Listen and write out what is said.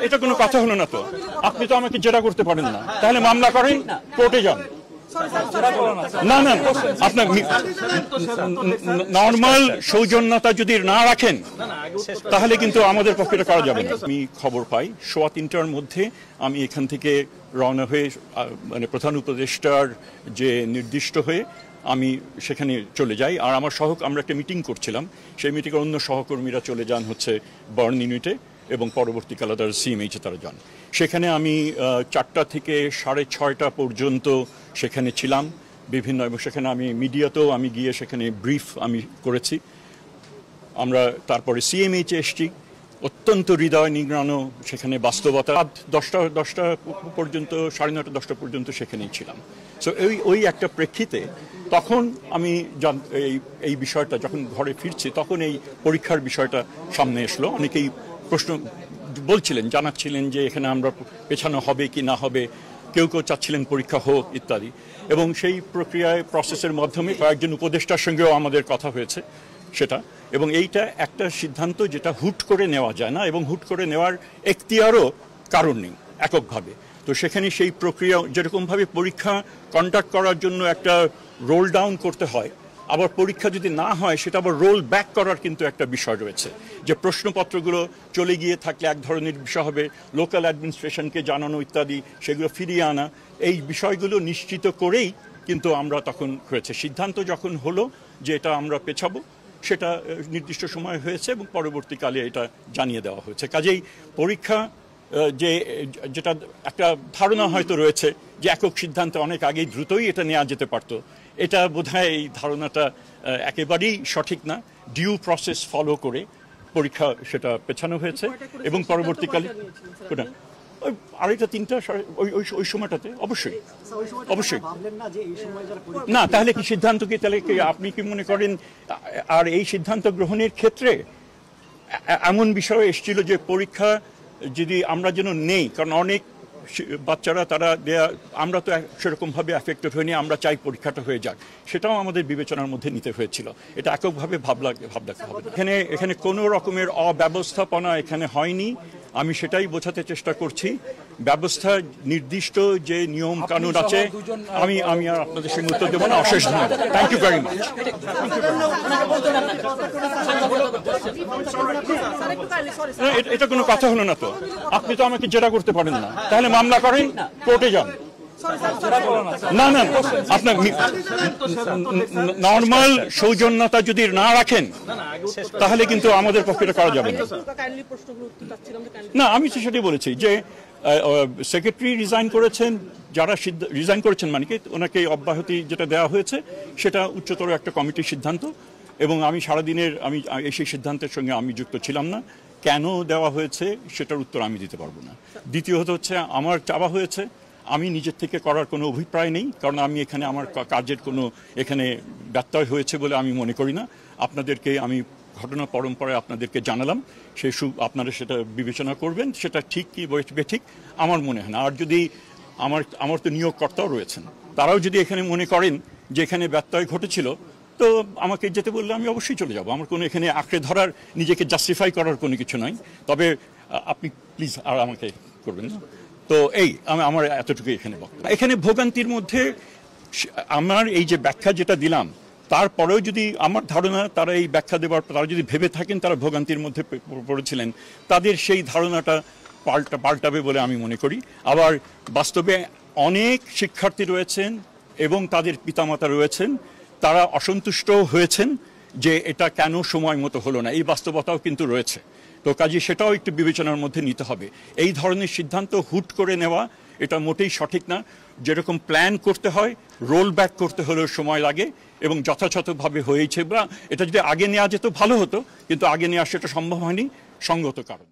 এটা কোনো কথা হলো না তো। আপনি তো আমাকে জেরা করতে পারেন না, তাহলে মামলা করেন, কোর্টে যান। না না, আপনার নর্মাল সৌজন্যতা যদি না রাখেন তাহলে কিন্তু আমাদের পক্ষে এটা করা যাবে না। আমি খবর পাই 3:15টার মধ্যে আমি এখান থেকে রওনা হয়ে মানে প্রধান উপদেষ্টার যে নির্দিষ্ট হয়ে আমি সেখানে চলে যাই। আর আমার আমরা একটা মিটিং করছিলাম, সেই মিটিংয়ে অন্য সহকর্মীরা চলে যান হচ্ছে বার্ন ইউনিটে, এবং পরবর্তীকালে তারা সিএমএইচে তারা যান। সেখানে আমি 4টা থেকে 6:30 পর্যন্ত সেখানে ছিলাম বিভিন্ন, এবং সেখানে আমি মিডিয়াতেও আমি গিয়ে সেখানে ব্রিফ আমি করেছি। আমরা তারপরে সিএমএইচে এসছি, অত্যন্ত হৃদয় নিংড়ানো সেখানে বাস্তবতা। 10টা পর্যন্ত, 9:30 10টা পর্যন্ত সেখানেই ছিলাম। সো ওই একটা প্রেক্ষিতে তখন আমি এই বিষয়টা যখন ঘরে ফিরছি তখন এই পরীক্ষার বিষয়টা সামনে আসলো। অনেকেই প্রশ্ন বলছিলেন, জানাচ্ছিলেন যে এখানে আমরা পেছানো হবে কি না হবে, কেউ চাচ্ছিলেন পরীক্ষা হোক ইত্যাদি। এবং সেই প্রসেসের মাধ্যমে কয়েকজন উপদেষ্টার সঙ্গেও আমাদের কথা হয়েছে সেটা। এবং এইটা একটা সিদ্ধান্ত যেটা হুট করে নেওয়া যায় না, এবং হুট করে নেওয়ার এখতিয়ারও কারণ নেই এককভাবে। তো সেখানে সেই প্রক্রিয়া যেরকমভাবে পরীক্ষা কন্ডাক্ট করার জন্য একটা রোল ডাউন করতে হয়, আবার পরীক্ষা যদি না হয় সেটা আবার রোল ব্যাক করার কিন্তু একটা বিষয় রয়েছে, যে প্রশ্নপত্রগুলো চলে গিয়ে থাকলে এক ধরনের বিষয় হবে, লোকাল অ্যাডমিনিস্ট্রেশনকে জানানো ইত্যাদি, সেগুলো ফিরিয়ে আনা, এই বিষয়গুলো নিশ্চিত করেই কিন্তু আমরা তখন হয়েছে সিদ্ধান্ত যখন হলো যে এটা আমরা পেছাবো, সেটা নির্দিষ্ট সময় হয়েছে এবং পরবর্তীকালে এটা জানিয়ে দেওয়া হয়েছে। কাজেই পরীক্ষা যেটা একটা ধারণা হয়তো রয়েছে যে একক সিদ্ধান্তে অনেক আগেই দ্রুতই এটা নেওয়া যেতে পারতো, এটা বোধহয় এই ধারণাটা একেবারেই সঠিক না। ডিউ প্রসেস ফলো করে পরীক্ষা সেটা পেছানো হয়েছে এবং পরবর্তীকালে 2:30 3টা ওই সময়টাতে অবশ্যই না। তাহলে কি সিদ্ধান্ত কি, তাহলে কি আপনি কি মনে করেন? আর এই সিদ্ধান্ত গ্রহণের ক্ষেত্রে এমন বিষয় এসেছিল যে পরীক্ষা যদি আমরা যেন নেই, কারণ অনেক বাচ্চারা তারা আমরা তো সেরকমভাবে অ্যাফেক্টেড হয়নি, আমরা চাই পরীক্ষাটা হয়ে যাক, সেটাও আমাদের বিবেচনার মধ্যে নিতে হয়েছিল। এটা এককভাবে ভাবতে হবে। এখানে কোনো রকমের অব্যবস্থাপনা এখানে হয়নি, আমি সেটাই বোঝাতে চেষ্টা করছি। ব্যবস্থা নির্দিষ্ট যে নিয়ম কানুন আছে, আমি আর আপনাদের সঙ্গে উত্তর দেবো না। অশেষ ধন্যবাদ। Thank you very much. এটা কোনো কথা হলো না তো। আপনি তো আমাকে জেরা করতে পারেন না, তাহলে মামলা করেন, কোর্টে যান। না না, আপনার নর্মাল সৌজন্যতা যদি না রাখেন তাহলে কিন্তু আমাদের পক্ষে এটা করা যাবে না। না, আমি তো সেটাই বলেছি যে সেক্রেটারি রিজাইন করেছেন, যারা রিজাইন করেছেন মানে কি ওনাকে অব্যাহতি যেটা দেওয়া হয়েছে সেটা উচ্চতর একটা কমিটির সিদ্ধান্ত, এবং আমি সারাদিনের সেই সিদ্ধান্তের সঙ্গে আমি যুক্ত ছিলাম না। কেন দেওয়া হয়েছে সেটার উত্তর আমি দিতে পারবো না। দ্বিতীয়ত হচ্ছে, আমার চাওয়া হয়েছে, আমি নিজের থেকে করার কোনো অভিপ্রায় নেই, কারণ আমি এখানে আমার কাজের কোনো এখানে ব্যত্যয় হয়েছে বলে আমি মনে করি না। আপনাদেরকে আমি ঘটনা পরম্পরায় আপনাদেরকে জানালাম, আপনারা সেটা বিবেচনা করবেন, সেটা ঠিক কি বেঠিক আমার মনে হয় না। আর যদি আমার তো নিয়োগকর্তাও রয়েছেন, তারাও যদি এখানে মনে করেন যে এখানে ব্যত্যয় ঘটেছিল, তো আমাকে যেতে বললে আমি অবশ্যই চলে যাব। আমার কোনো এখানে আঁকড়ে ধরার, নিজেকে জাস্টিফাই করার কোনো কিছু নয়। তবে আপনি প্লিজ আর আমাকে করবেন না। তো আমার এতটুকু এখানে বক্তব্য। এখানে ভোগান্তির মধ্যে আমার এই যে ব্যাখ্যা যেটা দিলাম, তারপরেও যদি আমার ধারণা তারা এই ব্যাখ্যা দেওয়ার তারা যদি ভেবে থাকেন তারা ভোগান্তির মধ্যে পড়েছিলেন, তাদের সেই ধারণাটা পাল্টাবে বলে আমি মনে করি। আবার বাস্তবে অনেক শিক্ষার্থী রয়েছেন এবং তাদের পিতামাতা রয়েছেন, তারা অসন্তুষ্ট হয়েছেন যে এটা কেন সময় মতো হলো না, এই বাস্তবতাও কিন্তু রয়েছে। তো কাজে সেটাও একটু বিবেচনার মধ্যে নিতে হবে। এই ধরনের সিদ্ধান্ত হুট করে নেওয়া এটা মোটেই সঠিক না। যেরকম প্ল্যান করতে হয়, রোল ব্যাক করতে হলেও সময় লাগে, এবং যথাযথভাবে হয়েছে। বা এটা যদি আগে নেওয়া যেত ভালো হতো, কিন্তু আগে নেওয়া সেটা সম্ভব হয়নি সঙ্গত কারণ।